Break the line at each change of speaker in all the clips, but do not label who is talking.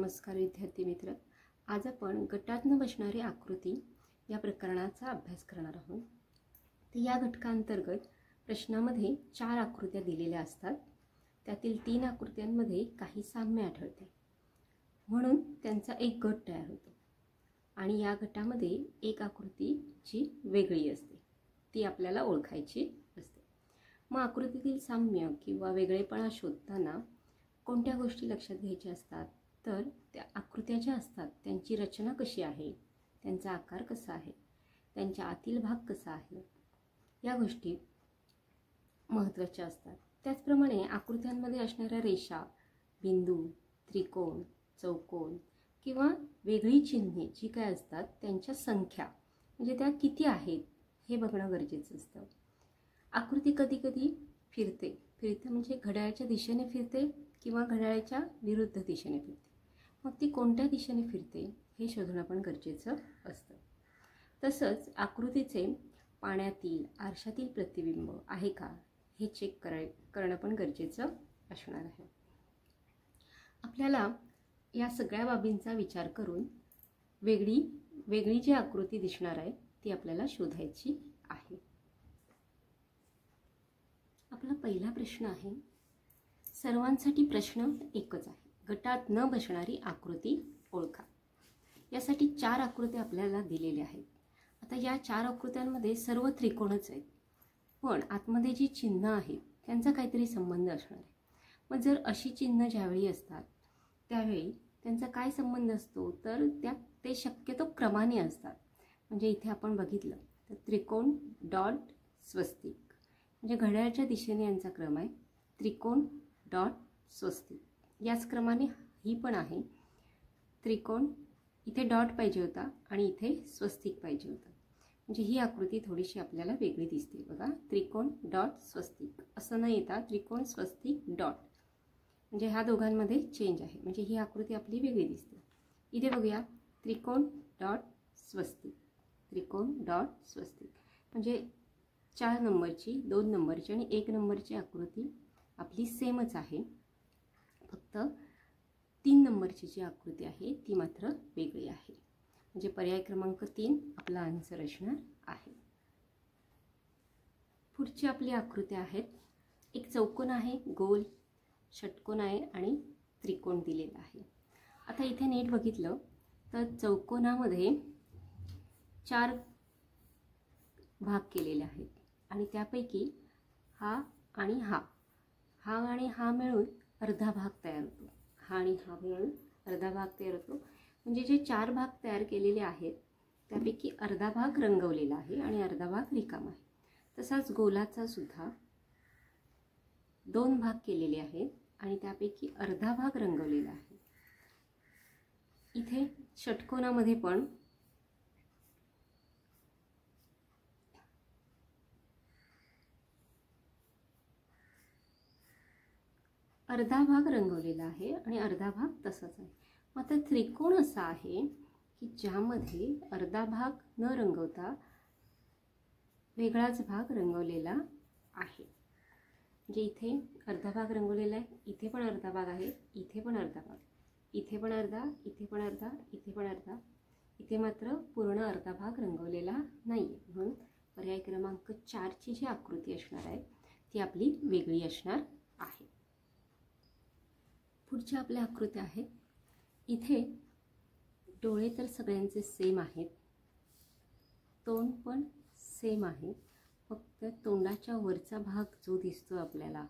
नमस्कार विद्यार्थी मित्र. आज आपण गटातनं बसणारी आकृती या प्रकरणाचा अभ्यास करणार आहोत. तर या घटकांतर्गत प्रश्नामध्ये 4 आकृत्या दिलेल्या असतात. त्यातील 3 आकृत्यांमध्ये काही साम्य आढळते, म्हणून त्यांचा एक गट तयार होतो आणि या गटामध्ये एक आकृती जी वेगळी असते ती आपल्याला ओळखायची असते. मग आकृतीतील साम्य किंवा वेगळेपणा शोधताना कोणत्या गोष्टी लक्षात घ्यायच्या असतात, तर त्या आकृत्या ज्या असतात त्यांची रचना कशी आहे, त्यांचा आकार कसा आहे, त्यांच्या आतील भाग कसा आहे, या गोष्टी महत्त्वाच्या असतात. त्याचप्रमाणे आकृत्यांमध्ये असणाऱ्या रेषा, बिंदू, त्रिकोण, चौकोन किंवा वेगळी चिन्हे जी काय असतात त्यांच्या संख्या म्हणजे त्या किती आहेत हे बघणं गरजेचं असतं. आकृती कधी कधी फिरते म्हणजे घड्याळाच्या दिशेने फिरते किंवा घड्याळाच्या विरुद्ध दिशेने फिरते. मग ती कोणत्या दिशेने फिरते हे शोधणं पण गरजेचं असतं. तसंच आकृतीचे पाण्यातील आरशातील प्रतिबिंब आहे का हे चेक करणं पण गरजेचं असणार आहे. आपल्याला या सगळ्या बाबींचा विचार करून वेगळी जी आकृती दिसणार आहे ती आपल्याला शोधायची आहे. आपला पहिला प्रश्न आहे, सर्वांसाठी प्रश्न एकच आहे, गटात न बसणारी आकृती ओळखा. यासाठी 4 आकृत्या आपल्याला दिलेल्या आहेत. आता या 4 आकृत्यांमध्ये सर्व त्रिकोणच आहेत, पण आतमध्ये जी चिन्ह आहेत त्यांचा काहीतरी संबंध असणार आहे. मग जर अशी चिन्ह ज्यावेळी असतात त्यावेळी त्यांचा काय संबंध असतो, तर ते शक्यतो क्रमाने असतात. म्हणजे इथे आपण बघितलं तर त्रिकोण डॉट स्वस्तिक म्हणजे घड्याळाच्या दिशेने यांचा क्रम आहे. त्रिकोण डॉट स्वस्तिक याच क्रमाने ही पण आहे. त्रिकोण इथे डॉट पाहिजे होता आणि इथे स्वस्तिक पाहिजे होतं. म्हणजे ही आकृती थोडीशी आपल्याला वेगळी दिसते. बघा, त्रिकोण डॉट स्वस्तिक असं न येता त्रिकोण स्वस्तिक डॉट म्हणजे ह्या दोघांमध्ये चेंज आहे. म्हणजे ही आकृती आपली वेगळी दिसते. इथे बघूया, त्रिकोण डॉट स्वस्तिक, त्रिकोण डॉट स्वस्तिक म्हणजे 4 नंबरची, 2 नंबरची आणि 1 नंबरची आकृती आपली सेमच आहे. फक्त 3 नंबरची जी आकृती आहे ती मात्र वेगळी आहे. म्हणजे पर्याय क्रमांक 3 आपला आन्सर असणार आहे. पुढची आपली आकृत्या आहेत. एक चौकोन आहे, गोल, षटकोन आहे आणि त्रिकोण दिलेला आहे. आता इथे नीट बघितलं तर चौकोनामध्ये 4 भाग केलेले आहेत आणि त्यापैकी हा आणि हा मिळून अर्धा भाग तयार होतो. हा आणि हा मिळून अर्धा भाग तयार होतो. म्हणजे जे 4 भाग तयार केलेले आहेत त्यापैकी अर्धा भाग रंगवलेला आहे आणि अर्धा भाग रिकामा आहे. तसाच गोलाचा सुद्धा 2 भाग केलेले आहेत आणि त्यापैकी अर्धा भाग रंगवलेला आहे. इथे षटकोनामध्ये पण अर्धा भाग रंगवलेला आहे आणि अर्धा भाग तसाच आहे. मात्र त्रिकोण असा आहे की ज्यामध्ये अर्धा भाग न रंगवता वेगळाच भाग रंगवलेला आहे. म्हणजे इथे अर्धा भाग रंगवलेला आहे, इथे पण अर्धा भाग आहे, इथे पण अर्धा भाग, इथे पण अर्धा, इथे पण अर्धा, इथे पण अर्धा, इथे मात्र पूर्ण अर्धा भाग रंगवलेला नाही आहे. म्हणून पर्याय क्रमांक 4 ची जी आकृती असणार आहे ती आपली वेगळी असणार आहे. पुढच्या आपल्या आकृत्या आहेत. इथे डोळे तर सगळ्यांचे सेम आहेत, तोंड पण सेम आहे, फक्त तोंडाच्या वरचा भाग जो दिसतो आपल्याला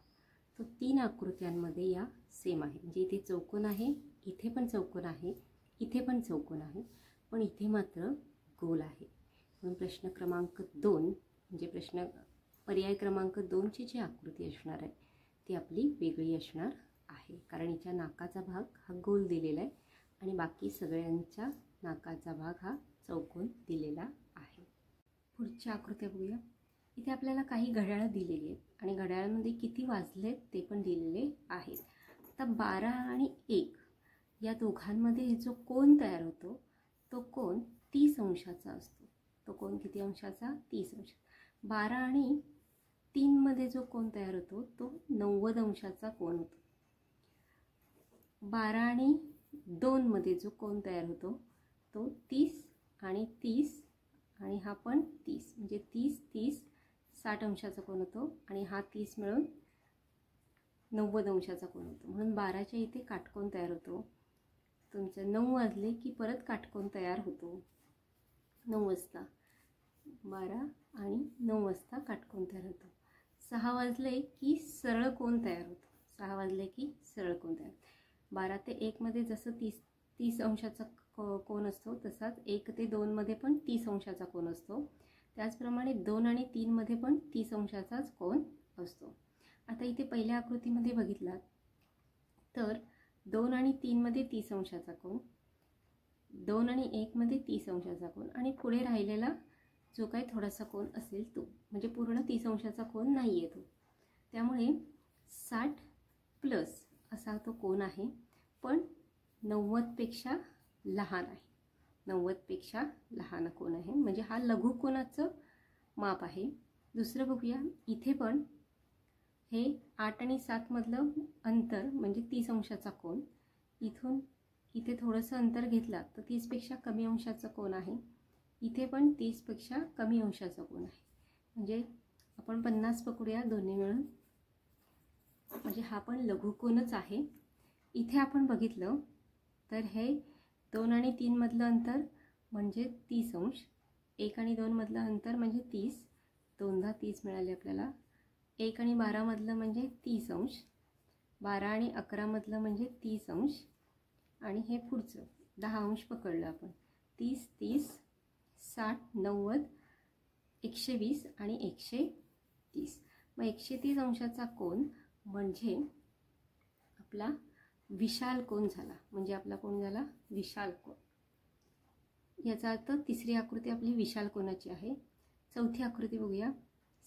तो 3 आकृत्यांमध्ये या सेम आहे. म्हणजे इथे चौकोन आहे, इथे पण चौकोन आहे, इथे पण चौकोन आहे, पण इथे मात्र गोल आहे. म्हणून प्रश्न क्रमांक 2 म्हणजे पर्याय क्रमांक 2 ची जी आकृती असणार आहे ती आपली वेगळी असणार आहे. कारण हिच्या नाकाचा भाग हा गोल दिलेला आहे आणि बाकी सगळ्यांच्या नाकाचा भाग हा चौकोन दिलेला आहे. पुढच्या आकृत्या बघूया. इथे आपल्याला काही घड्याळं दिलेली आहेत आणि घड्याळामध्ये किती वाजलेत ते पण दिलेले आहेत. आता 12 आणि 1 या दोघांमध्ये जो कोन तयार होतो तो कोन 30 अंशाचा असतो. तो कोन किती अंशाचा? 30 अंश. 12 आणि 3 मध्ये जो कोन तयार होतो तो 90 अंशाचा कोन होतो. 12 आणि 2 मध्ये जो कोन तयार होतो तो 30 आणि 30 आणि हा पण 30, म्हणजे 30 30 60 अंशाचा कोन होतो आणि हा 30 मिळून 90 अंशाचा कोन होतो. म्हणून 12च्या इथे काटकोन तयार होतो. तुमचं 9 वाजले की परत काटकोन तयार होतो. 9 वाजता 12 आणि 9 वाजता काटकोन तयार होतो. 6 वाजले की सरळ कोन तयार होतो. 6 वाजले की सरळ कोन तयार. 12 ते 1 मध्ये जसं 30 अंशाचा कोन असतो तसाच 1 ते 2 मध्ये पण 30 अंशाचा कोन असतो. त्याचप्रमाणे 2 आणि 3 मध्ये पण 30 अंशाचाच कोन असतो. आता इथे पहिल्या आकृतीमध्ये बघितलात तर 2 आणि 3 मध्ये 30 अंशाचा कोन, 2 आणि 1 मध्ये 30 अंशाचा कोन आणि पुढे राहिलेला जो काही थोडासा कोन असेल तो, म्हणजे पूर्ण 30 अंशाचा कोन नाही आहे तो. त्यामुळे 60 प्लस असा तो कोन आहे, पण 90 पेक्षा लहान आहे. 90 पेक्षा लहान कोन आहे, म्हणजे हा लघुकोनाचं माप आहे. दुसरं बघूया. इथे पण हे 8 आणि 7 मधलं अंतर म्हणजे 30 अंशाचा कोन. इथून इथे थोडंसं अंतर घेतला तर 30 पेक्षा कमी अंशाचा कोन आहे. इथे पण 30 पेक्षा कमी अंशाचा कोन आहे, म्हणजे आपण 50 पकडूया दोन्ही मिळून, म्हणजे हा पण लघुकोनच आहे. इथे आपण बघितलं तर हे 2 आणि 3 मधलं अंतर म्हणजे 30 अंश, 1 आणि 2 मधलं अंतर म्हणजे 30, दोनदा 30 मिळाले आपल्याला. 1 आणि 12 मधलं म्हणजे 30 अंश, 12 आणि 11 मधलं म्हणजे 30 अंश आणि हे पुढचं 10 अंश पकडलं आपण. 30 30 60 90 120 आणि 130. मग 130 अंशाचा कोन म्हणजे आपला विशाल कोन झाला. म्हणजे आपला कोण झाला? विशाल कोन. याचा अर्थ तिसरी आकृती आपली विशाल कोनाची आहे. चौथी आकृती बघूया.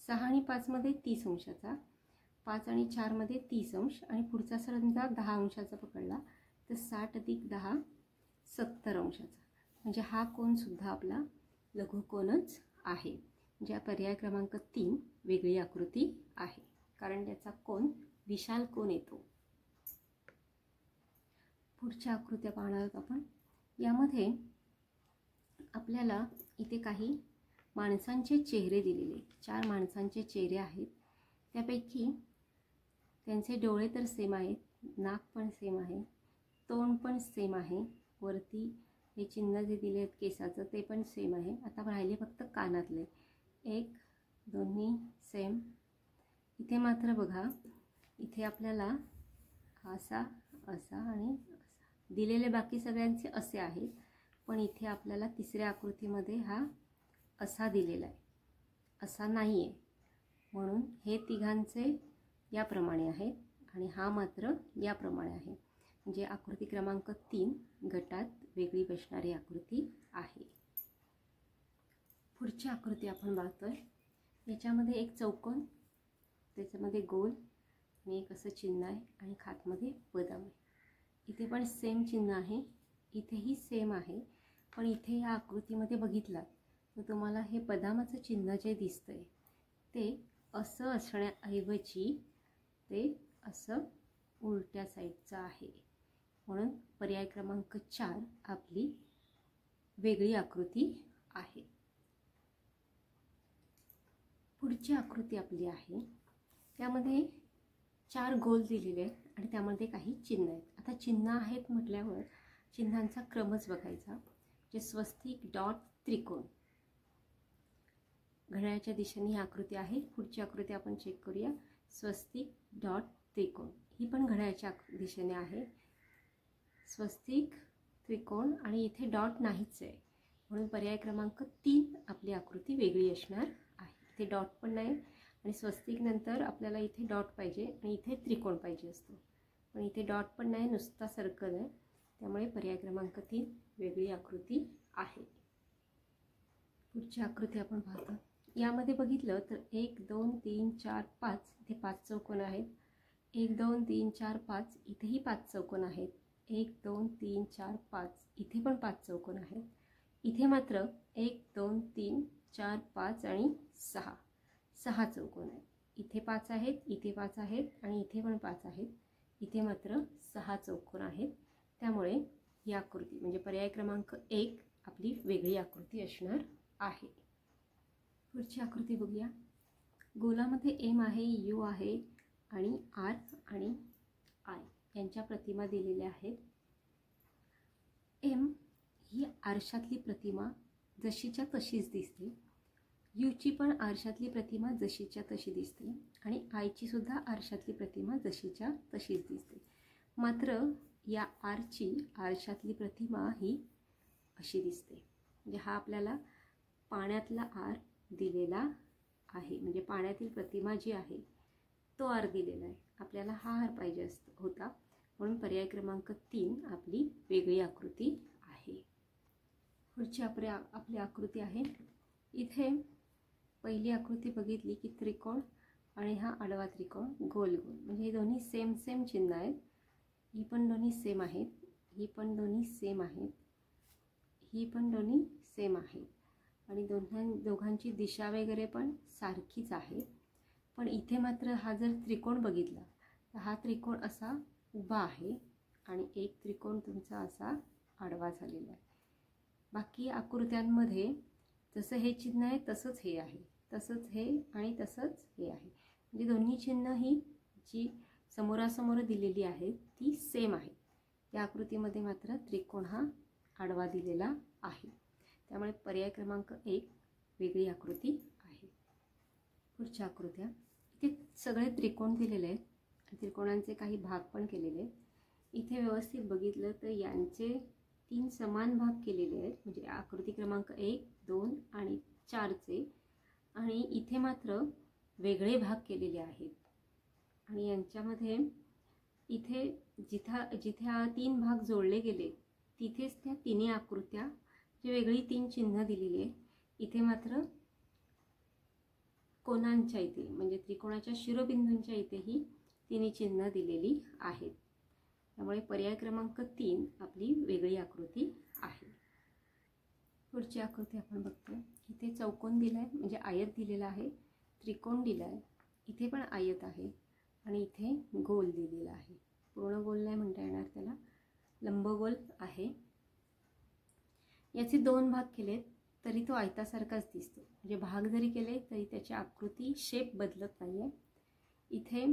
6 आणि 5 मध्ये 30 अंशाचा, 5 आणि 4 मध्ये 30 अंश आणि पुढचा समजा 10 अंशाचा पकडला तर 60 अधिक 10 70 अंशाचा. म्हणजे हा कोन सुद्धा आपला लघुकोनच आहे. म्हणजे पर्याय क्रमांक 3 वेगळी आकृती आहे, कारण त्याचा कोन विशाल कोन येतो. पुढच्या आकृत्या पाहणार आहोत आपण. यामध्ये आपल्याला इथे काही माणसांचे चेहरे दिलेले, 4 माणसांचे चेहरे आहेत. त्यापैकी त्यांचे डोळे तर सेम आहेत, नाक पण सेम आहे, तोंड पण सेम आहे, वरती हे चिन्ह जे दिले आहेत केसाचं ते पण सेम आहे. आता राहिले फक्त कानातले. 1 दोन्ही सेम. इथे मात्र बघा, इथे आपल्याला असा असा आणि असा दिलेले बाकी सगळ्यांचे असे आहेत, पण इथे आपल्याला तिसऱ्या आकृतीमध्ये हा असा दिलेला आहे, असा नाही आहे. म्हणून हे तिघांचे याप्रमाणे आहेत आणि हा मात्र याप्रमाणे आहे. म्हणजे आकृती क्रमांक 3 गटात वेगळी बसणारी आकृती आहे. पुढची आकृती आपण पाहतोय. याच्यामध्ये एक चौकोन, त्याच्यामध्ये गोल आणि एक असं चिन्ह आहे आणि खातमध्ये बदाम आहे. इथे पण सेम चिन्ह आहे, इथेही सेम आहे, पण इथे या आकृतीमध्ये बघितलात तर तुम्हाला हे बदामाचं चिन्ह जे दिसतंय ते असं असण्याऐवजी ते असं उलट्या साईडचं आहे. म्हणून पर्याय क्रमांक 4 आपली वेगळी आकृती आहे. पुढची आकृती आपली आहे. त्यामध्ये 4 गोल दिलेले आहेत आणि त्यामध्ये काही चिन्ह आहेत. आता चिन्ह आहेत म्हटल्यावर चिन्हांचा क्रमच बघायचा. जे स्वस्तिक, डॉट, त्रिकोण. घड्याळाच्या दिशेने ही आकृती आहे. पुढची आकृती आपण चेक करूया. स्वस्तिक, डॉट, त्रिकोण. ही पण घड्याळाच्या दिशेने आहे. स्वस्तिक, त्रिकोण आणि इथे डॉट नाहीच आहे, म्हणून पर्याय क्रमांक 3 आपली आकृती वेगळी असणार आहे. इथे डॉट पण नाही आणि स्वस्तिक नंतर आपल्याला इथे डॉट पाहिजे आणि इथे त्रिकोण पाहिजे असतो, पण इथे डॉट पण नाही, नुसता सर्कल आहे. त्यामुळे पर्याय क्रमांक 3 वेगळी आकृती आहे. पुढची आकृती आपण पाहतो. यामध्ये बघितलं तर 1 2 3 4 5 इथे 5 चौकोन आहेत. 1 2 3 4 5 इथेही 5 चौकोन आहेत. 1 2 3 4 5 इथे पण 5 चौकोन आहेत. इथे मात्र 1 2 3 4 5 आणि 6 चौकोन आहेत. इथे 5 आहेत, इथे 5 आहेत आणि इथे पण 5 आहेत. इथे मात्र 6 चौकोन आहेत. त्यामुळे ही आकृती म्हणजे पर्याय क्रमांक 1 आपली वेगळी आकृती असणार आहे. पुढची आकृती बघूया. गोलामध्ये एम आहे, यू आहे आणि आर आणि आय यांच्या प्रतिमा दिलेल्या आहेत. एम ही आरशातली प्रतिमा जशीच्या तशीच दिसते. यूची पण आरशातली प्रतिमा जशीच्या तशी दिसते आणि आयची सुद्धा आरशातली प्रतिमा जशीच्या तशीच दिसते. मात्र या आरची आरशातली प्रतिमा ही अशी दिसते. म्हणजे हा आपल्याला पाण्यातला आर दिलेला आहे. म्हणजे पाण्यातील प्रतिमा जी आहे तो आर दिलेला आहे. आपल्याला हा आर पाहिजे होता म्हणून पर्याय क्रमांक 3 आपली वेगळी आकृती आहे. पुढची आपली आकृती आहे. इथे पहिली आकृती बघितली की त्रिकोण आणि हा आडवा त्रिकोण गोल गोल म्हणजे हे दोन्ही सेम सेम चिन्ह आहेत. ही पण दोन्ही सेम आहेत, ही पण दोन्ही सेम आहेत, ही पण दोन्ही सेम आहेत आणि दोघांची दिशा वगैरे पण सारखीच आहे. पण इथे मात्र हा जर त्रिकोण बघितला तर हा त्रिकोण असा उभा आहे आणि एक त्रिकोण तुमचा असा आडवा झालेला आहे. बाकी आकृत्यांमध्ये जसं हे चिन्ह आहे तसंच हे आहे, तसंच हे आणि तसंच हे आहे. म्हणजे दोन्ही चिन्ह ही जी समोरासमोर दिलेली आहेत ती सेम आहे. या आकृतीमध्ये मात्र त्रिकोण हा आडवा दिलेला आहे. त्यामुळे पर्याय क्रमांक 1 वेगळी आकृती आहे. पुढच्या आकृत्या इथे सगळे त्रिकोण दिलेले आहेत आणि त्रिकोणांचे काही भाग पण केलेले आहेत. इथे व्यवस्थित बघितलं तर यांचे 3 समान भाग केलेले आहेत. म्हणजे आकृती क्रमांक 1, 2 आणि 4चे आणि इथे मात्र वेगळे भाग केलेले आहेत. आणि यांच्यामध्ये इथे जिथे 3 भाग जोडले गेले तिथेच त्या तिन्ही आकृत्या जी वेगळी 3 चिन्ह दिलेली आहे. इथे मात्र कोणांच्या इथे म्हणजे त्रिकोणाच्या शिरोबिंदूंच्या इथेही तिन्ही चिन्ह दिलेली आहेत. त्यामुळे पर्याय क्रमांक 3 आपली वेगळी आकृती आहे. पुढची आकृती आपण बघतोय. इथे चौकोन दिला आहे म्हणजे आयत दिलेला आहे, त्रिकोण दिला आहे, इथे पण आयत आहे आणि इथे गोल दिलेला आहे. पूर्ण गोल नाही म्हणता येणार त्याला, लंबगोल आहे. याचे 2 भाग केलेत तरी तो आयतासारखाच दिसतो. म्हणजे भाग जरी केले तरी त्याची आकृती शेप बदलत नाही आहे. इथे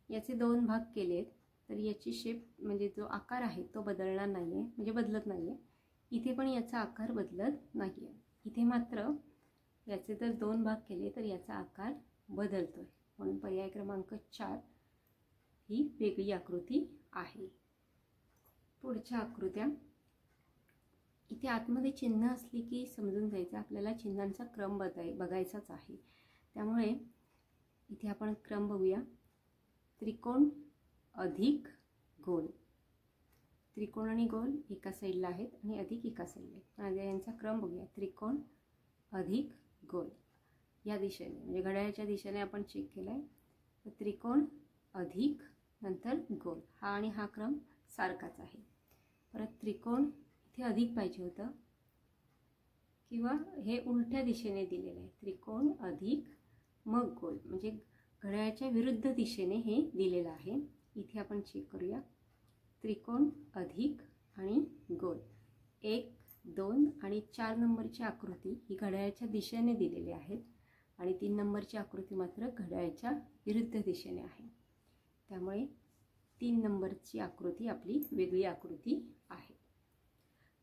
याचे 2 भाग केलेत तरी याची शेप म्हणजे जो आकार आहे तो बदलणार नाही आहे, म्हणजे बदलत नाही आहे. इथे पण याचा आकार बदलत नाही आहे. इथे मात्र याचे जर 2 भाग केले तर याचा आकार बदलतो आहे. म्हणून पर्याय क्रमांक 4 ही वेगळी आकृती आहे. पुढच्या आकृत्या इथे आतमध्ये चिन्ह असली की समजून जायचं आपल्याला चिन्हांचा क्रम बघायचाच आहे. त्यामुळे इथे आपण क्रम बघूया. त्रिकोण अधिक गोल, त्रिकोण आणि गोल एका साईडला आहेत आणि अधिक एका साईडला आहेत. आणि यांचा क्रम बघूया. त्रिकोण अधिक गोल या दिशेने म्हणजे घड्याळाच्या दिशेने आपण चेक केला आहे. तर त्रिकोण अधिक नंतर गोल हा आणि हा क्रम सारखाच आहे. परत त्रिकोण इथे अधिक पाहिजे होतं किंवा हे उलट्या दिशेने दिलेलं आहे. त्रिकोण अधिक मग गोल म्हणजे घड्याळाच्या विरुद्ध दिशेने हे दिलेलं आहे. इथे आपण चेक करूया. त्रिकोण अधिक आणि गोल 1, 2 आणि 4 नंबरची आकृती ही घड्याळाच्या दिशेने दिलेली आहेत आणि 3 नंबरची आकृती मात्र घड्याळाच्या विरुद्ध दिशेने आहे. त्यामुळे 3 नंबरची आकृती आपली वेगळी आकृती आहे.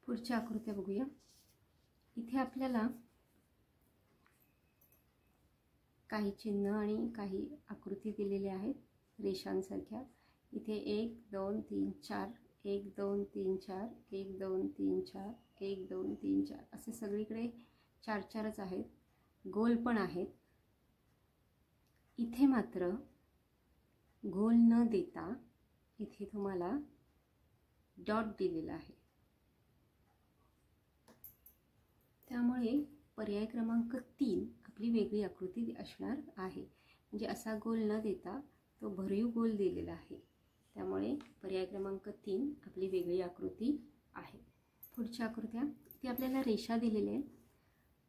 पुढच्या आकृत्या बघूया. इथे आपल्याला काही चिन्ह आणि काही आकृती दिलेल्या आहेत रेषांसारख्या. इथे 1, 2, 3, 4 1, 2, 3, 4 1, 2, 3, 4 1, 2, 3, 4 असे सगळीकडे 4-4च आहेत. गोल पण आहेत. इथे मात्र गोल न देता इथे तुम्हाला डॉट दिलेला आहे. त्यामुळे पर्याय क्रमांक 3 आपली वेगळी आकृती असणार आहे. म्हणजे असा गोल न देता तो भरीव गोल दिलेला आहे. त्यामुळे पर्याय क्रमांक 3 आपली वेगळी आकृती आहे. पुढच्या आकृत्या इथे आपल्याला रेषा दिलेल्या आहेत.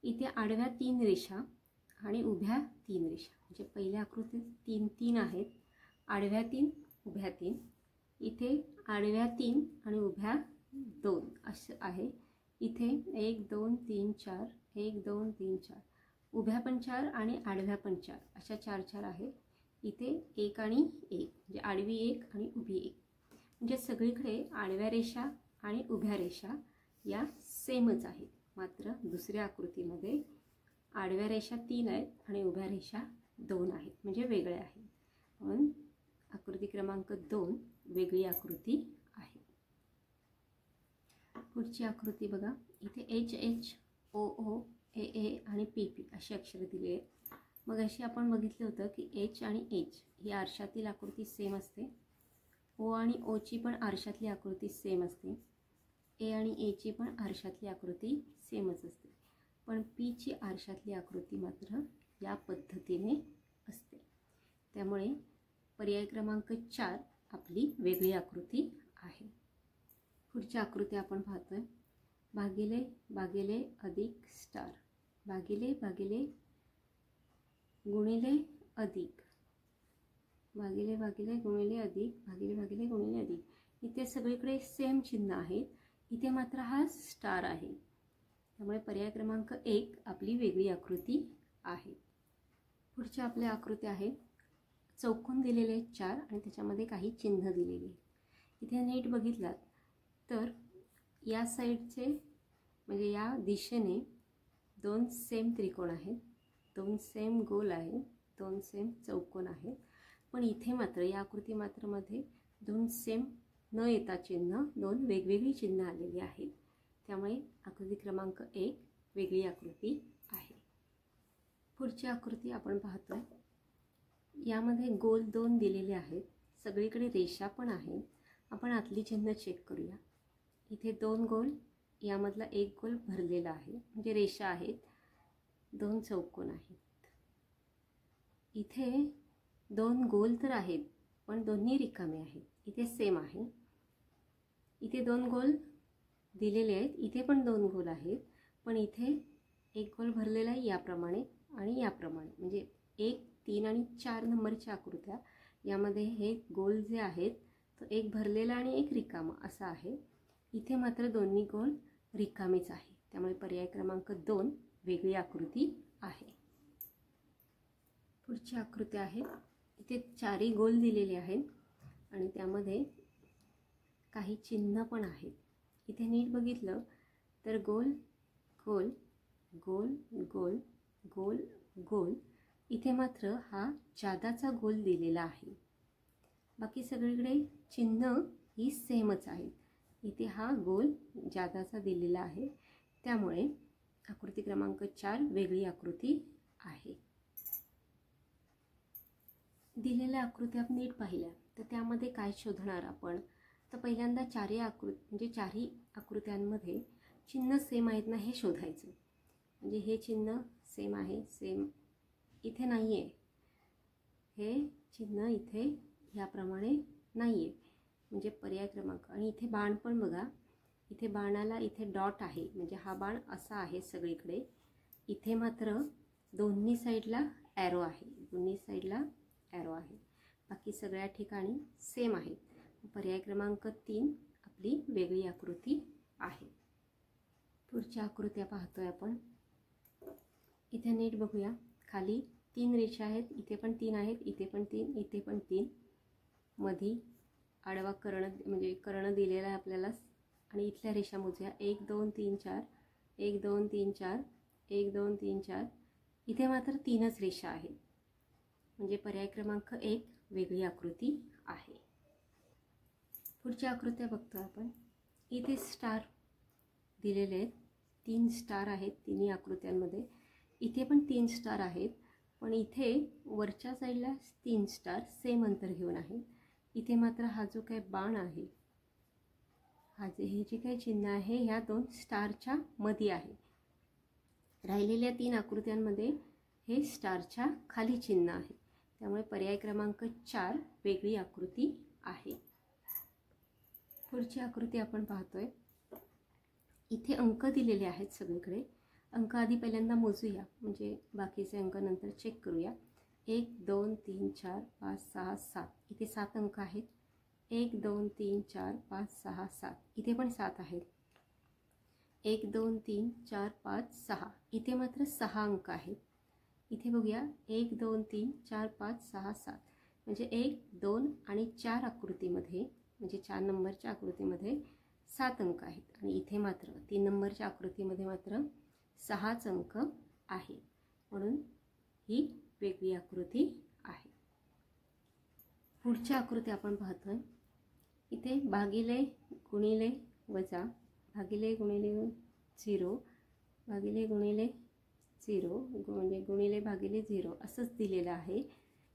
इथे आडव्या 3 रेषा आणि उभ्या 3 रेषा म्हणजे पहिल्या आकृतीत 3 आहेत. आडव्या 3 उभ्या 3. इथे आडव्या 3 आणि उभ्या 2 असं आहे. इथे 1 2 3 4 1 2 3 4 उभ्या पण 4 आणि आडव्या पण 4 अशा 4 4 आहे. इथे 1 आणि 1 म्हणजे आडवी 1 आणि उभी 1 म्हणजे सगळीकडे आडव्या रेषा आणि उभ्या रेषा या सेमच आहेत. मात्र दुसऱ्या आकृतीमध्ये आडव्या रेषा 3 आहेत आणि उभ्या रेषा 2 आहेत म्हणजे वेगळे आहेत. म्हणून आकृती क्रमांक 2 वेगळी आकृती आहे. पुढची आकृती बघा. इथे एच एच ओ ओ ए ए आणि पी पी अशी अक्षरे दिली आहेत. मग अशी आपण बघितलं होतं की एच आणि एच ही आरशातील आकृती सेम असते. ओ आणि ओची पण आरशातली आकृती सेम असते. ए आणि एची पण आरशातली आकृती सेमच असते. पण पीची आरशातली आकृती मात्र या पद्धतीने असते. त्यामुळे पर्याय क्रमांक 4 आपली वेगळी आकृती आहे. पुढची आकृती आपण पाहतोय. भागिले भागिले अधिक स्टार, भागिले भागिले गुणिले अधिक, भागिले भागिले गुणिले अधिक, भागिले भागिले गुणिले अधिक. इथे सगळीकडे सेम चिन्ह आहेत. इथे मात्र हा स्टार आहे. त्यामुळे पर्याय क्रमांक 1 आपली वेगळी आकृती आहे. पुढची आपली आकृती आहे. चौकोन दिलेले 4 आणि त्याच्यामध्ये काही चिन्ह दिलेले. इथे नीट बघितलात तर या साईडचे म्हणजे या दिशेने 2 सेम त्रिकोण आहेत, 2 सेम गोल आहेत, 2 सेम चौकोन आहेत. पण इथे मात्र या आकृती मात्र मध्ये 2 सेम न येता चिन्ह 2 वेगवेगळी चिन्ह आलेली आहेत. त्यामुळे आकृती क्रमांक 1 वेगळी आकृती आहे. पुढची आकृती आपण पाहतोय. यामध्ये गोल 2 दिलेले आहेत. सगळीकडे रेषा पण आहेत. आपण आतली चिन्ह चेक करूया. इथे 2 गोल, यामधला 1 गोल भरलेला आहे म्हणजे रेषा आहेत. 2 चौकोन आहेत. इथे 2 गोल तर आहेत पण दोन्ही रिकामे आहेत. इथे सेम आहे. इथे 2 गोल दिलेले आहेत. इथे पण 2 गोल आहेत पण इथे 1 गोल भरलेला आहे याप्रमाणे आणि याप्रमाणे. म्हणजे 1 3 आणि 4 नंबरच्या आकृत्या यामध्ये हे गोल जे आहेत तो 1 भरलेला आणि 1 रिकामा असा आहे. इथे मात्र दोन्ही गोल रिकामेच आहे. त्यामुळे पर्याय क्रमांक 2 वेगळी आकृती आहे. पुढची आकृती आहे. इथे 4ही गोल दिलेले आहेत आणि त्यामध्ये काही चिन्ह पण आहेत. इथे नीट बघितलं तर गोल गोल गोल गोल गोल गोल. इथे मात्र हा जादाचा गोल दिलेला आहे. बाकी सगळीकडे चिन्ह ही सेमच आहेत. इथे हा गोल जादाचा दिलेला आहे. त्यामुळे आकृती क्रमांक 4 वेगळी आकृती आहे. दिलेल्या आकृती आपण नीट पाहिल्या तर त्यामध्ये काय शोधणार आपण. तर पहिल्यांदा चारही आकृत्यांमध्ये चिन्ह सेम आहेत ना हे शोधायचं. म्हणजे हे चिन्ह सेम आहे, सेम इथे नाही आहे. हे चिन्ह इथे याप्रमाणे नाही आहे म्हणजे पर्याय क्रमांक. आणि इथे बाण पण बघा. इथे बाणाला इथे डॉट आहे म्हणजे हा बाण असा आहे सगळीकडे. इथे मात्र दोन्ही साईडला ॲरो आहे, दोन्ही साईडला ॲरो आहे. बाकी सगळ्या ठिकाणी सेम आहे. पर्याय क्रमांक 3 आपली वेगळी आकृती आहे. पुढची आकृत्या पाहतोय आपण. इथे नीट बघूया. खाली 3 रेषा आहेत. इथे पण 3 आहेत, इथे पण 3, इथे पण 3. मधी आडवा कर्ण म्हणजे कर्ण दिलेला आहे आपल्याला. आणि इथल्या रेषा मोजूया. 1 2 3 4, 1 2 3 4, 1 2 3 4. इथे मात्र 3च रेषा आहेत म्हणजे पर्याय क्रमांक 1 वेगळी आकृती आहे. पुढची आकृत्या बघतो आपण. इथे स्टार दिलेले आहेत. 3 स्टार आहेत तिन्ही आकृत्यांमध्ये. इथे पण 3 स्टार आहेत पण इथे वरच्या साईडला 3 स्टार सेम अंतर घेऊन आहेत. इथे मात्र हा जो काही बाण आहे, हे जे काही चिन्ह आहे ह्या 2 स्टारच्या मध्ये आहे. राहिलेल्या 3 आकृत्यांमध्ये हे स्टारच्या खाली चिन्ह आहे. त्यामुळे पर्याय क्रमांक 4 वेगळी आकृती आहे. पुढची आकृती आपण पाहतोय. इथे अंक दिलेले आहेत सगळीकडे. अंक आधी पहिल्यांदा मोजूया म्हणजे बाकीचे अंक नंतर चेक करूया. 1 2 3 4 5 6 7. इथे 7 अंक आहेत. 1 2 3 4 5 6 7, इथे पण 7 आहेत. 1 2 3 4 5 6, इथे मात्र 6 अंक आहेत. इथे बघूया 1 2 3 4 5 6 7, म्हणजे 1 2 आणि 4 आकृतीमध्ये, म्हणजे 4 नंबरच्या आकृतीमध्ये 7 अंक आहेत. आणि इथे मात्र 3 नंबरच्या आकृतीमध्ये मात्र 6च अंक आहे. म्हणून ही वेगळी आकृती आहे. पुढची आकृती आपण पाहतोय. इथे भागिले गुणिले वजा, भागिले गुणिले 0, भागिले गुणिले 0, म्हणजे गुणिले भागिले 0 असंच दिलेलं आहे.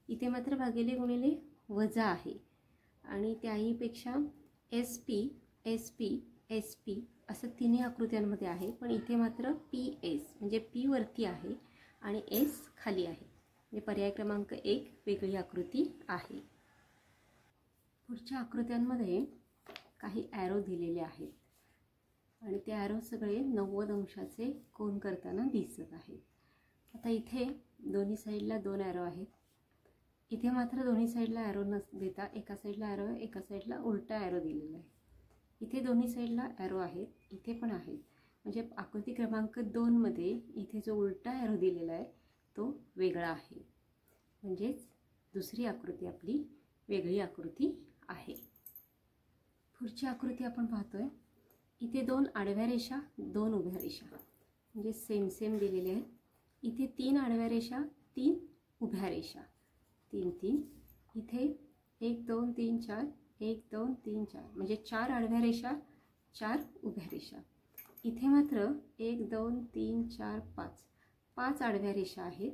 इथे मात्र भागिले गुणिले वजा आहे. आणि त्याहीपेक्षा SP SP SP असं तिन्ही आकृत्यांमध्ये आहे. पण इथे मात्र PS म्हणजे P वरती आहे आणि S खाली आहे. म्हणजे पर्याय क्रमांक 1 वेगळी आकृती आहे. पुढच्या आकृत्यांमध्ये काही ॲरो दिलेले आहेत आणि ते ॲरो सगळे 90 अंशाचे कोन करताना दिसत आहेत. आता इथे दोन्ही साईडला 2 ॲरो आहेत. इथे मात्र दोन्ही साईडला ॲरो देता एका साईडला ॲरो आहे, एका साईडला उलटा ॲरो दिलेला आहे. इथे दोन्ही साईडला ॲरो आहेत, इथे पण आहेत. म्हणजे आकृती क्रमांक 2 मध्ये इथे जो उलटा ॲरो दिलेला आहे तो वेगळा आहे. म्हणजेच दुसरी आकृती आपली वेगळी आकृती आहे. पुढची आकृती आपण पाहतोय. इथे 2 आडव्या रेषा, 2 उभ्या रेषा, म्हणजे सेम सेम दिलेले आहेत. इथे 3 आडव्या रेषा, 3 उभ्या रेषा, 3 3. इथे 1 2 3 4, 1 2 3 4, म्हणजे 4 आडव्या रेषा, 4 उभ्या रेषा. इथे मात्र 1 2 3 4 5, 5 आडव्या रेषा आहेत.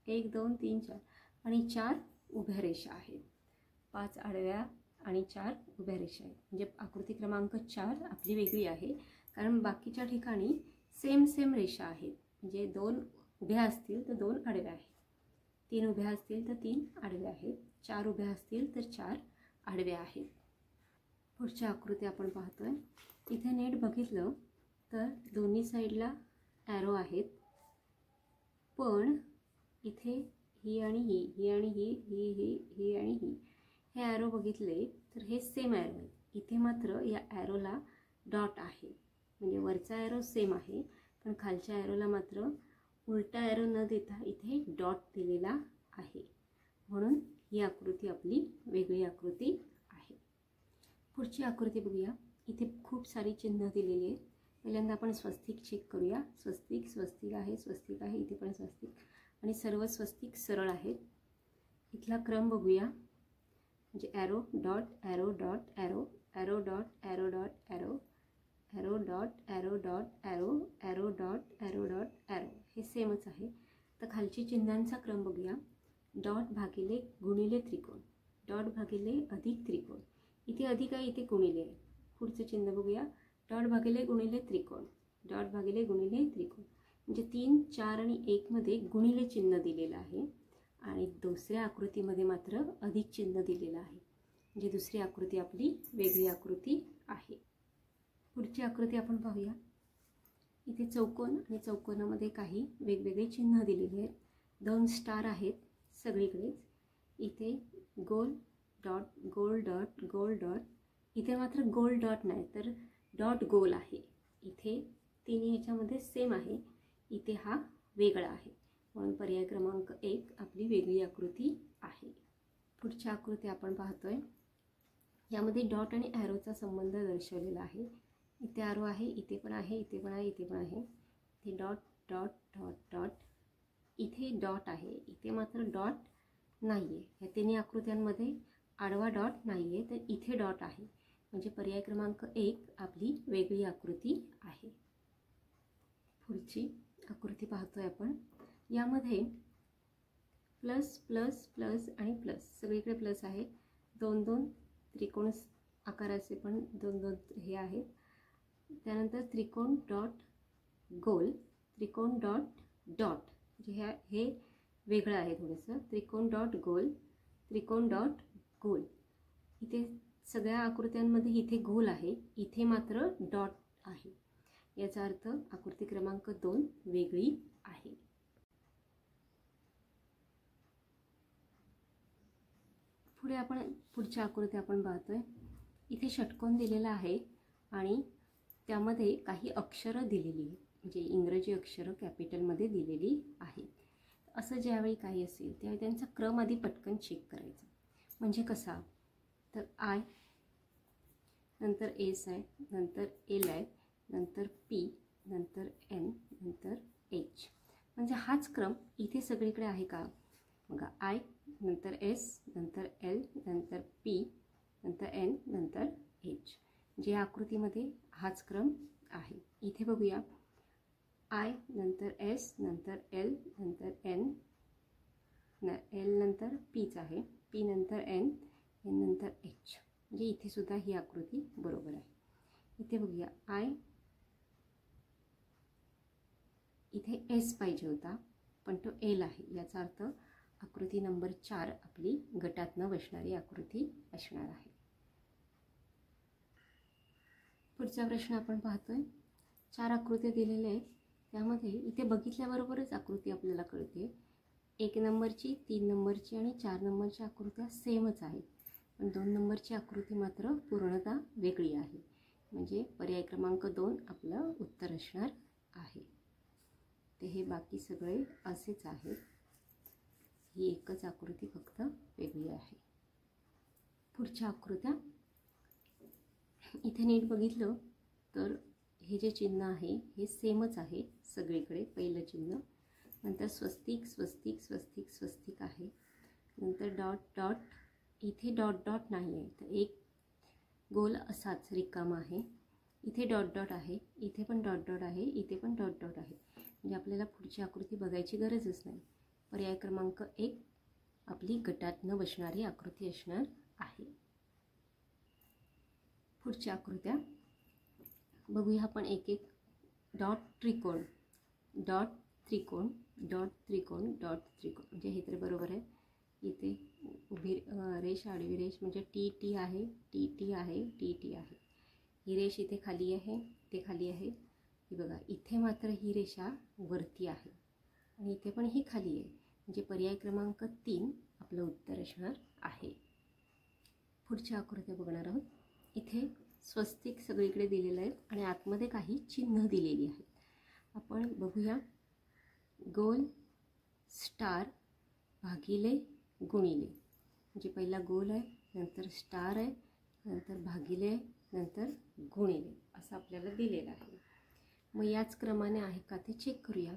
1 2 3 4 आणि 4 उभ्या रेषा आहेत. 5 आडव्या आणि 4 उभ्या रेषा आहेत. म्हणजे आकृती क्रमांक 4 आपली वेगळी आहे, कारण बाकीच्या ठिकाणी सेम सेम रेषा आहेत. म्हणजे 2 उभ्या असतील तर 2 आडव्या आहेत, 3 उभ्या असतील तर 3 आडव्या आहेत, 4 उभ्या असतील तर 4 आडव्या आहेत. पुढची आकृती आपण पाहतोय. इथे नीट बघितलं तर दोन्ही साईडला ॲरो आहेत, पण इथे ही आणि ही आणि ही आणि ही हे ॲरो बघितले तर हे सेम ॲरो आहे. इथे मात्र या ॲरोला डॉट आहे. म्हणजे वरचा ॲरो सेम आहे, पण खालच्या ॲरोला मात्र उलटा ॲरो न देता इथे डॉट दिलेला आहे. म्हणून ही आकृती आपली वेगळी आकृती आहे. पुढची आकृती बघूया. इथे खूप सारी चिन्ह दिलेली आहेत. पहिल्यांदा आपण स्वस्तिक चेक करूया. स्वस्तिक स्वस्तिक आहे, स्वस्तिक आहे, इथे पण स्वस्तिक, आणि सर्व स्वस्तिक सरळ आहेत. इथला क्रम बघूया. म्हणजे arrow dot arrow dot arrow, arrow dot arrow dot arrow, arrow dot arrow dot arrow, arrow dot arrow dot arrow, हे सेमच आहे. तर खालची चिन्हांचा क्रम बघूया. डॉट भागिले गुणिले त्रिकोण, डॉट भागिले अधिक त्रिकोण, इथे अधिक आहे, इथे गुणिले आहे. पुढचं चिन्ह बघूया. डॉट भागिले गुणिले त्रिकोण, डॉट भागिले गुणिले त्रिकोण, म्हणजे 3 4 आणि 1 मध्ये गुणिले चिन्ह दिलेलं आहे आणि दुसऱ्या आकृतीमध्ये मात्र अधिक चिन्ह दिलेलं आहे. म्हणजे दुसरी आकृती आपली वेगळी आकृती आहे. पुढची आकृती आपण पाहूया. इथे चौकोन आणि चौकोनामध्ये काही वेगवेगळे चिन्ह दिलेले आहेत. 2 स्टार आहेत सगळीकडेच. इथे गोल डॉट गोल डॉट गोल डॉट, इथे मात्र गोल डॉट नाही तर डॉट गोल आहे. इथे तिन्ही ह्याच्यामध्ये सेम आहे, इथे हा वेगळा आहे. म्हणून पर्याय क्रमांक 1 आपली वेगळी आकृती आहे. पुढची आकृती आपण पाहतोय. यामध्ये डॉट आणि ॲरोचा संबंध दर्शवलेला आहे. इथे ॲरो आहे, इथे पण आहे, इथे पण आहे, इथे पण आहे. इथे डॉट डॉट डॉट डॉट, इथे डॉट आहे, इथे मात्र डॉट नाही आहे. या तिन्ही आकृत्यांमध्ये आडवा डॉट नाही आहे, तर इथे डॉट आहे. म्हणजे पर्याय क्रमांक 1 आपली वेगळी आकृती आहे. पुढची आकृती पाहतोय आपण. यामध्ये प्लस प्लस प्लस आणि प्लस, सगळीकडे प्लस आहे. 2 2 त्रिकोण आकाराचे पण 2 2 हे आहेत. त्यानंतर त्रिकोण डॉट गोल, त्रिकोण डॉट डॉट, म्हणजे हे वेगळं आहे थोडंसं. त्रिकोण डॉट गोल, त्रिकोण डॉट गोल, इथे सगळ्या आकृत्यांमध्ये इथे गोल आहे, इथे मात्र डॉट आहे. याचा अर्थ आकृती क्रमांक 2 वेगळी आहे. पुढे आपण पुढच्या आकृती आपण पाहतोय. इथे षटकोन दिलेला आहे आणि त्यामध्ये काही अक्षरं दिलेली आहेत, म्हणजे इंग्रजी अक्षरं कॅपिटलमध्ये दिलेली आहेत. असं ज्यावेळी काही असेल त्यावेळी त्यांचा क्रम आधी पटकन चेक करायचा. म्हणजे कसा, तर आय, नंतर एस आहे, नंतर एल आहे, नंतर पी, नंतर एन, नंतर एच. म्हणजे हाच क्रम इथे सगळीकडे आहे का? बघा, आय, नंतर एस, नंतर एल, नंतर पी, नंतर एन, नंतर एच. जे आकृतीमध्ये हाच क्रम आहे. इथे बघूया, आय नंतर एस, नंतर एल, नंतर एन, एल नंतर पीच आहे, पी नंतर एन, एन नंतर एच. म्हणजे इथे सुद्धा ही आकृती बरोबर आहे. इथे बघूया, आय, इथे एस पाहिजे होता पण तो एल आहे. याचा अर्थ आकृती नंबर 4 आपली गटात न बसणारी आकृती असणार आहे. पुढचा प्रश्न आपण पाहतोय. 4 आकृत्या दिलेल्या आहेत. त्यामध्ये इथे बघितल्याबरोबरच आकृती आपल्याला कळते. 1 नंबरची, 3 नंबरची आणि 4 नंबरची आकृत्या सेमच आहेत, पण 2 नंबरची आकृती मात्र पूर्णतः वेगळी आहे. म्हणजे पर्याय क्रमांक 2 आपलं उत्तर असणार आहे. ते हे बाकी सगळे असेच आहेत. ही एकच आकृती फक्त वेगळी आहे. पुढच्या आकृत्या इथे नीट बघितलं तर हे जे चिन्ह आहे हे सेमच आहे सगळीकडे. पहिलं चिन्ह, नंतर स्वस्तिक स्वस्तिक स्वस्तिक स्वस्तिक आहे, नंतर डॉट डॉट. इथे डॉट डॉट नाही आहे, तर एक गोल असाच रिकामा आहे. इथे डॉट डॉट आहे, इथे पण डॉट डॉट आहे, इथे पण डॉट डॉट आहे. म्हणजे आपल्याला पुढची आकृती बघायची गरजच नाही. पर्याय क्रमांक 1 आपली गटात न बसणारी आकृती असणार आहे. पुढच्या आकृत्या बघूया आपण एक एक. डॉट त्रिकोण, डॉट त्रिकोण, डॉट त्रिकोण, डॉट त्रिकोण. म्हणजे हे तर बरोबर आहे. इथे उभी रेष, आडवी रेष म्हणजे टी टी आहे, टी टी आहे, टी टी आहे. ही रेष इथे खाली आहे, इथे खाली आहे. ही बघा, इथे मात्र ही रेषा वरती आहे आणि इथे पण ही खाली आहे. म्हणजे पर्याय क्रमांक 3 आपलं उत्तर असणार आहे. पुढच्या आकृत्या बघणार आहोत. इथे स्वस्तिक सगळीकडे दिलेलं आहे आणि आतमध्ये काही चिन्ह दिलेली आहेत. आपण बघूया, गोल, स्टार, भागिले, गुणिले. म्हणजे पहिला गोल आहे, नंतर स्टार आहे, नंतर भागिले आहे, नंतर गुणिले असं आपल्याला दिलेलं आहे. मग याच क्रमाने आहे का ते चेक करूया.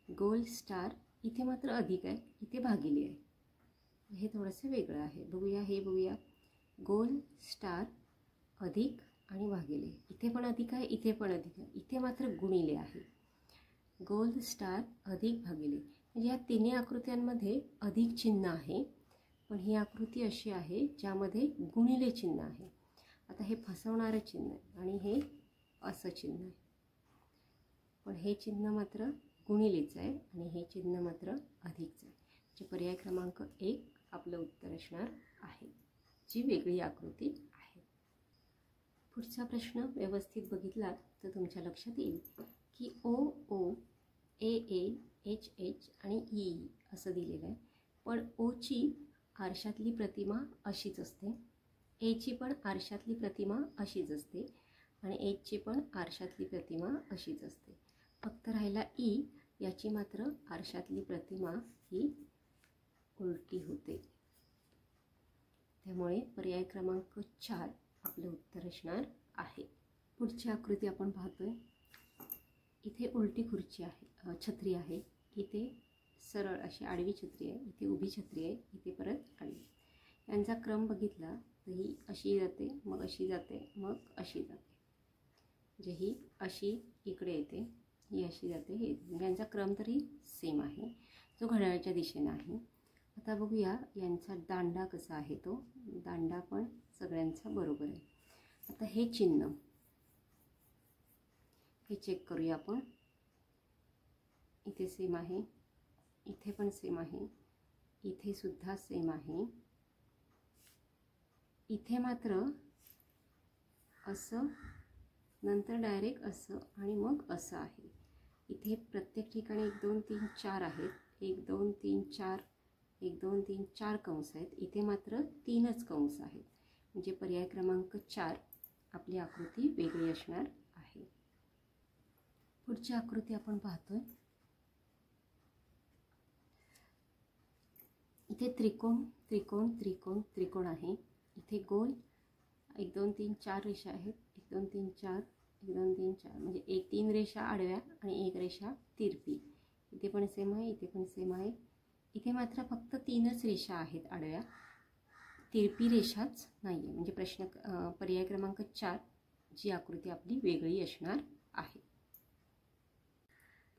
गोल, स्टार, इथे मात्र अधिक आहे, इथे भागिले आहे. हे थोडंसं वेगळं आहे. बघूया, हे बघूया, गोल, स्टार, अधिक आणि भागिले. इथे पण अधिक आहे, इथे पण अधिक आहे, इथे मात्र गुणिले आहे. गोल, स्टार, अधिक, भागिले. म्हणजे या तिन्ही आकृत्यांमध्ये अधिक चिन्ह आहे, पण ही आकृती अशी आहे ज्यामध्ये गुणिले चिन्ह आहे. आता हे फसवणारं चिन्ह आहे आणि हे असं चिन्ह आहे, पण हे चिन्ह मात्र गुणिलेच आहे आणि हे चिन्ह मात्र अधिकच आहे. जे पर्याय क्रमांक 1 आपलं उत्तर असणार आहे, जी वेगळी आकृती आहे. पुढचा प्रश्न व्यवस्थित बघितला तर तुमच्या लक्षात येईल की ओ ओ, ए ए, एच एच आणि ई असं दिलेलं आहे. पण ओची आरशातली प्रतिमा अशीच असते, एची पण आरशातली प्रतिमा अशीच असते आणि एचची पण आरशातली प्रतिमा अशीच असते. फक्त राहिला ई, याची मात्र आरशातली प्रतिमा ही उलटी होते. त्यामुळे पर्याय क्रमांक 4 आपलं उत्तर असणार आहे. पुढची आकृती आपण पाहतोय. इथे उलटी खुर्ची आहे, छत्री आहे. इथे सरळ अशी आडवी छत्री आहे, इथे उभी छत्री आहे, इथे परत आडवी. यांचा क्रम बघितला तर ही अशी जाते, मग अशी जाते, मग अशी जाते. म्हणजे ही अशी इकडे येते, ही अशी जाते. हे यांचा क्रम तरी सेम आहे, जो घड्याळाच्या दिशेने आहे. आता बघूया यांचा दांडा कसा आहे. तो दांडा पण सगळ्यांचा बरोबर आहे. आता हे चिन्ह हे चेक करूया आपण. इथे सेम आहे, इथे पण सेम आहे, इथे सुद्धा सेम आहे. इथे मात्र असं, नंतर डायरेक्ट असं आणि मग असं आहे. इथे प्रत्येक ठिकाणी 1 2 3 4 आहेत. 1 2 3 4 1 2 3 4 कंस आहेत, इथे मात्र 3च कंस आहेत. म्हणजे पर्याय क्रमांक 4 आपली आकृती वेगळी असणार आहे. पुढची आकृती आपण पाहतोय. इथे त्रिकोण त्रिकोण त्रिकोण त्रिकोण आहे. इथे गोल 1 2 3 4 रेषा आहेत. 1 2 3 4 1 2 3 4 म्हणजे 3 रेषा आडव्या आणि 1 रेषा तिरपी. इथे पण सेम आहे, इथे पण सेम आहे. इथे मात्र फक्त 3च रेषा आहेत आडव्या, तिरपी रेषाच नाही आहे. म्हणजे पर्याय क्रमांक 4 जी आकृती आपली वेगळी असणार आहे.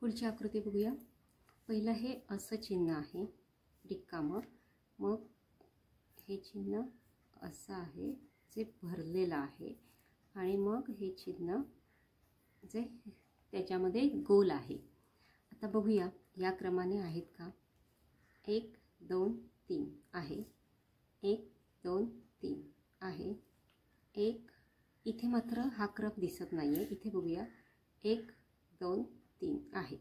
पुढची आकृती बघूया. पहिलं हे असं चिन्ह आहे रिकामं, मग हे चिन्ह असं आहे जे भरलेलं आहे, आणि मग हे चिन्ह जे त्याच्यामध्ये गोल आहे. आता बघूया या क्रमाने आहेत का. 1 2 3 आहे, 1 2 3 आहे, 1. इथे मात्र हा क्रम दिसत नाही आहे. इथे बघूया 1 2 3 आहे.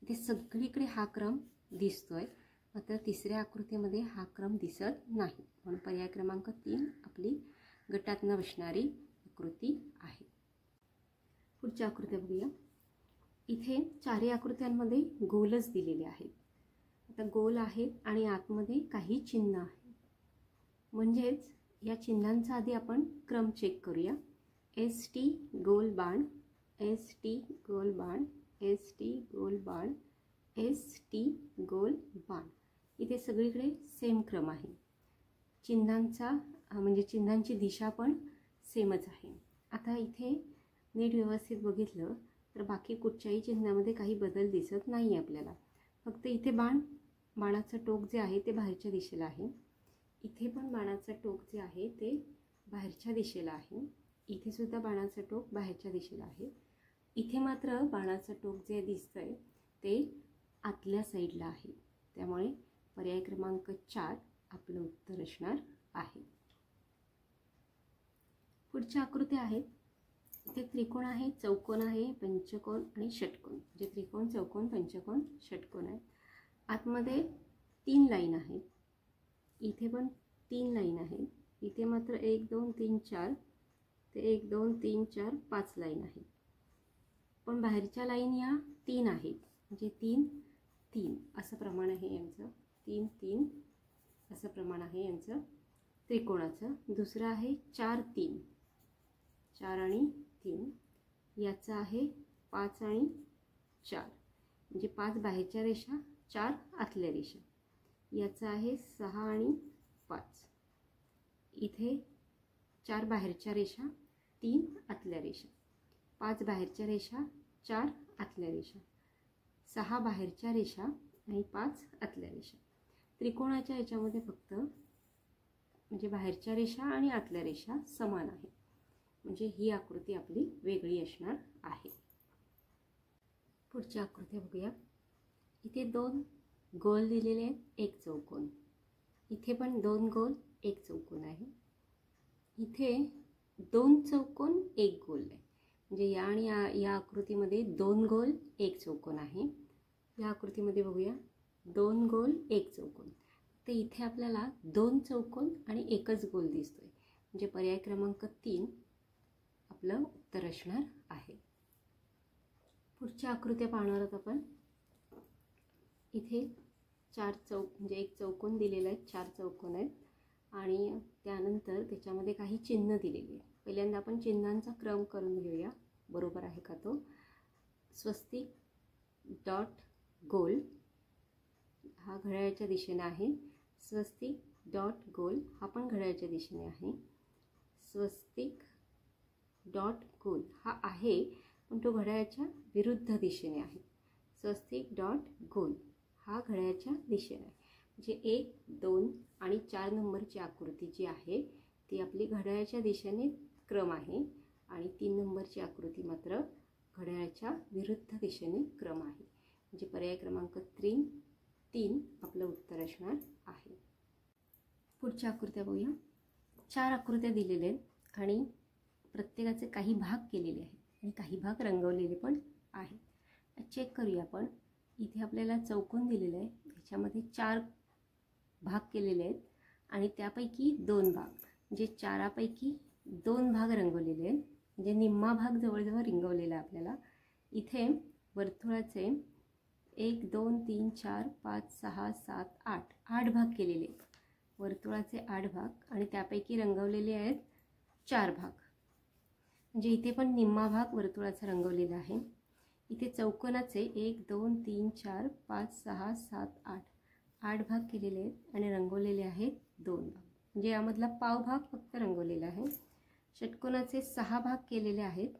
इथे सगळीकडे हा क्रम दिसतोय, मात्र तिसऱ्या आकृतीमध्ये हा क्रम दिसत नाही. म्हणून पर्याय क्रमांक 3 आपली गटात न बसणारी आकृती आहे. पुढची आकृती बघूया. इथे चारही आकृत्यांमध्ये गोलच दिलेले आहेत. आता गोल आहेत आणि आतमध्ये काही चिन्ह आहे, म्हणजेच या चिन्हांचा आधी आपण क्रम चेक करूया. ST गोल बाण, ST गोल बाण, ST गोल बाण, ST गोल बाण. इथे सगळीकडे सेम क्रम आहे. चिन्हांचा म्हणजे चिन्हांची दिशा पण सेमच आहे. आता इथे नीट व्यवस्थित बघितलं तर बाकी कुठच्याही चिन्हामध्ये काही बदल दिसत नाही आपल्याला. फक्त इथे बाणाचं टोक जे आहे ते बाहेरच्या दिशेला आहे. इथे पण बाणाचं टोक जे आहे ते बाहेरच्या दिशेला आहे. इथे सुद्धा बाणाचं टोक बाहेरच्या दिशेला आहे. इथे मात्र बाणाचं टोक जे दिसतंय ते आतल्या साईडला आहे. त्यामुळे पर्याय क्रमांक 4 आपलं उत्तर असणार आहे. पुढच्या आकृत्या आहेत. इथे त्रिकोण आहे, चौकोन आहे, पंचकोन आणि षटकोन. म्हणजे त्रिकोण, चौकोन, पंचकोन, षटकोन आहे. आतमध्ये 3 लाईन आहेत. इथे पण 3 लाईन आहेत. इथे मात्र 1 2 3 4 ते 1 2 3 4 5 लाईन आहेत. पण बाहेरच्या लाईन या 3 आहेत. म्हणजे 3 3 असं प्रमाण आहे यांचं. 3 3 असं प्रमाण आहे यांचं त्रिकोणाचं. दुसरं आहे 4 3 4 आणि 3. याचं आहे 5 आणि 4. म्हणजे 5 बाहेरच्या रेषा, 4 आतल्या रेषा. याचं आहे 6 आणि 5. इथे 4 बाहेरच्या रेषा, 3 आतल्या रेषा. 5 बाहेरच्या रेषा, 4 आतल्या रेषा. 6 बाहेरच्या रेषा आणि 5 आतल्या रेषा. त्रिकोणाच्या याच्यामध्ये फक्त म्हणजे बाहेरच्या रेषा आणि आतल्या रेषा समान आहे. म्हणजे ही आकृती आपली वेगळी असणार आहे. पुढची आकृती बघूया. इथे 2 गोल दिलेले आहेत, 1 चौकोन. इथे पण 2 गोल, 1 चौकोन आहे. इथे 2 चौकोन, 1 गोल आहे. म्हणजे या आणि या आकृतीमध्ये 2 गोल, 1 चौकोन आहे. या आकृतीमध्ये बघूया 2 गोल, 1 चौकोन. तर इथे आपल्याला 2 चौकोन आणि 1च गोल दिसतोय. म्हणजे पर्याय क्रमांक 3 आपलं उत्तर असणार आहे. पुढच्या आकृत्या पाहणार आहोत आपण. इथे 4 म्हणजे 1 चौकोन दिलेला आहे, 4 चौकोन आहेत आणि त्यानंतर त्याच्यामध्ये काही चिन्ह दिलेली आहे. पहिल्यांदा आपण चिन्हांचा क्रम करून घेऊया, बरोबर आहे का तो. स्वस्तिक, डॉट, गोल हा घड्याळाच्या दिशेने आहे. स्वस्तिक, डॉट, गोल हा पण घड्याळाच्या दिशेने आहे. स्वस्तिक, डॉट, गोल हा आहे पण तो घड्याळाच्या विरुद्ध दिशेने आहे. स्वस्तिक, डॉट, गोल हा घड्याळाच्या दिशेने आहे. म्हणजे 1 2 आणि 4 नंबरची आकृती जी आहे ती आपली घड्याळाच्या दिशेने क्रम आहे आणि 3 नंबरची आकृती मात्र घड्याळाच्या विरुद्ध दिशेने क्रम आहे. म्हणजे पर्याय क्रमांक 3 आपलं उत्तर असणार आहे. पुढच्या आकृत्या बघूया. 4 आकृत्या दिलेल्या आहेत आणि प्रत्येकाचे काही भाग केलेले आहेत आणि काही भाग रंगवलेले पण आहेत. चेक करूया आपण. इथे आपल्याला चौकोन दिलेलं आहे, त्याच्यामध्ये 4 भाग केलेले आहेत आणि त्यापैकी 2 भाग म्हणजे 4पैकी 2 भाग रंगवलेले आहेत. म्हणजे निम्मा भाग जवळजवळ रंगवलेला आहे आपल्याला. इथे वर्तुळाचे 1 2 3 4 5 6 7 8 भाग केलेले आहेत. वर्तुळाचे 8 भाग आणि त्यापैकी रंगवलेले आहेत 4 भाग. म्हणजे इथे पण निम्मा भाग वर्तुळाचा रंगवलेला आहे. इथे चौकोनाचे 1 2 3 4 5 6 7 8 भाग केलेले आहेत आणि रंगवलेले आहेत 2 भाग. म्हणजे यामधला पाव भाग फक्त रंगवलेला आहे. षटकोनाचे 6 भाग केलेले आहेत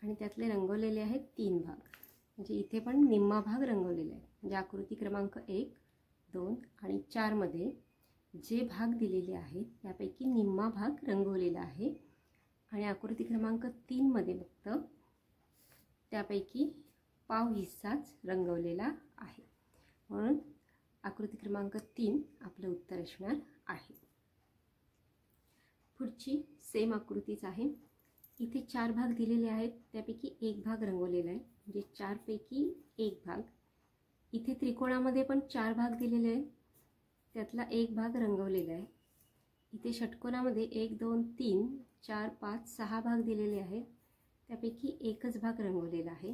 आणि त्यातले रंगवलेले आहेत 3 भाग. म्हणजे इथे पण निम्मा भाग रंगवलेला आहे. म्हणजे आकृती क्रमांक 1 2 आणि 4 मध्ये जे भाग दिलेले आहेत त्यापैकी निम्मा भाग रंगवलेला आहे आणि आकृती क्रमांक 3 मध्ये फक्त त्यापैकी पाव हिस्साच रंगवलेला आहे. म्हणून आकृती क्रमांक 3 आपलं उत्तर असणार आहे. पुढची सेम आकृतीच आहे. इथे 4 भाग दिलेले आहेत त्यापैकी 1 भाग रंगवलेला आहे. म्हणजे 4 पैकी 1 भाग. इथे त्रिकोणामध्ये पण 4 भाग दिलेले आहेत त्यातला 1 भाग रंगवलेला आहे. इथे षटकोनामध्ये 1 2 3 4 5 6 भाग दिलेले आहेत त्यापैकी एकच भाग रंगवलेला आहे.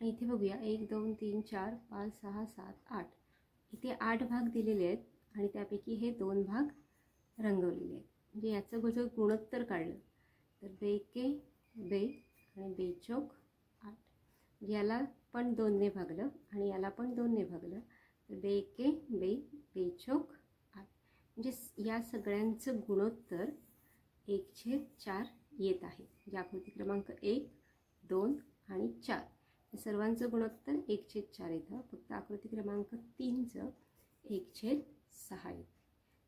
आणि इथे बघूया 1 2 3 4 5 6 7 8 इथे 8 भाग दिलेले आहेत आणि त्यापैकी हे 2 भाग रंगवलेले आहेत. म्हणजे याचं जर गुणोत्तर काढलं तर बेके बे आणि बेचोक 8. याला पण 2 ने भागलं आणि याला पण 2 ने भागलं तर बेके बे बेचोक 8. म्हणजे या सगळ्यांचं गुणोत्तर 1/4 येत आहे. म्हणजे आकृती क्रमांक 1 2 आणि 4 या सर्वांचं गुणोत्तर 1/4 येतं. फक्त आकृती क्रमांक 3चं 1/6 येतं.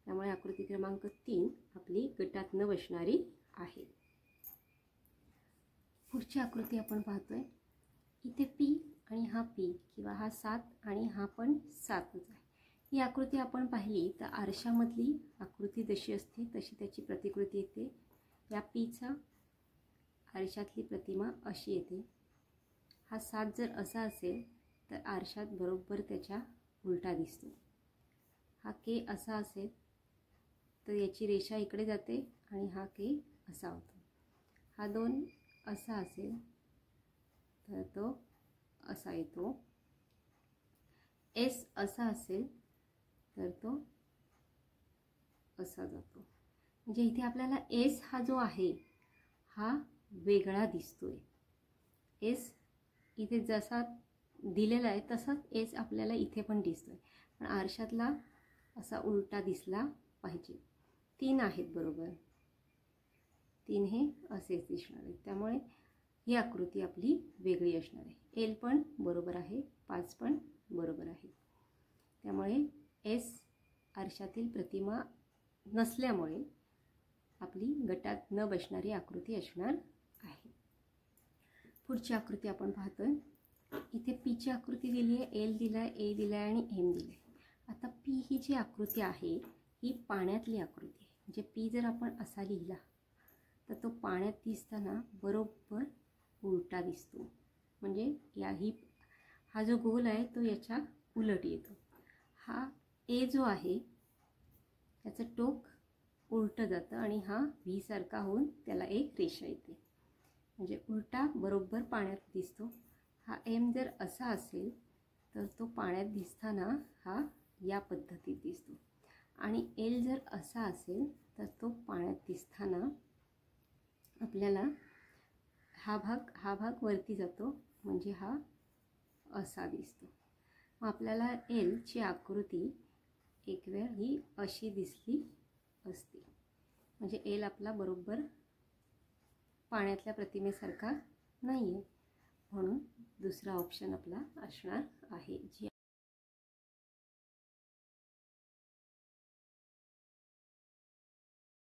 त्यामुळे आकृती क्रमांक 3 आपली गटात न बसणारी आहे. पुढची आकृती आपण पाहतोय. इथे पी आणि हा पी किंवा हा 7 आणि हा पण 7च आहे. ही आकृती आपण पाहिली तर आरशामधली आकृती जशी असते तशी त्याची प्रतिकृती येते. या पीचा आरशातली प्रतिमा अशी येते. हा 7 जर असा असेल तर आरशात बरोबर त्याच्या उलटा दिसतो. हा के असा असेल तर याची रेषा इकडे जाते आणि हा के असा होतो. हा 2 असा असेल तर तो असा येतो. एस असा असेल तर तो असा जातो. म्हणजे इथे आपल्याला एस हा जो आहे हा वेगळा दिसतोय. एस इथे जसा दिलेला आहे तसाच एस आपल्याला इथे पण दिसतोय. पण आरशातला असा उलटा दिसला पाहिजे. 3 आहेत बरोबर. 3 हे असेच दिसणार आहे. त्यामुळे ही आकृती आपली वेगळी असणार आहे. एल पण बरोबर आहे, 5 पण बरोबर आहे. त्यामुळे एस आरशातील प्रतिमा नसल्यामुळे आपली गटात न बसणारी आकृती असणार आहे. पुढची आकृती आपण पाहतोय. इथे पीची आकृती दिली आहे, एल दिलाय, ए दिलाय आणि एम दिलाय. आता पी ही जी आकृती आहे ही पाण्यातली आकृती आहे. म्हणजे पी जर आपण असा लिहिला तर तो पाण्यात दिसताना बरोबर उलटा दिसतो. म्हणजे हा जो गोल आहे तो याच्या उलट येतो. हा ए जो आहे त्याचं टोक उलटं जातं आणि हा व्ही सारखा होऊन त्याला एक रेषा येते. म्हणजे उलटा बरोबर पाण्यात दिसतो. हा एम जर असा असेल तर तो पाण्यात दिसताना हा या पद्धतीत दिसतो. आणि एल जर असा असेल तर तो पाण्यात दिसताना आपल्याला हा भाग वरती जातो. म्हणजे हा असा दिसतो. मग आपल्याला एलची आकृती एक वेळ ही अशी दिसली असते. म्हणजे एल आपला बरोबर पाण्यातल्या प्रतिमेसारखा नाही आहे. म्हणून दुसरा ऑप्शन आपला असणार आहे. जी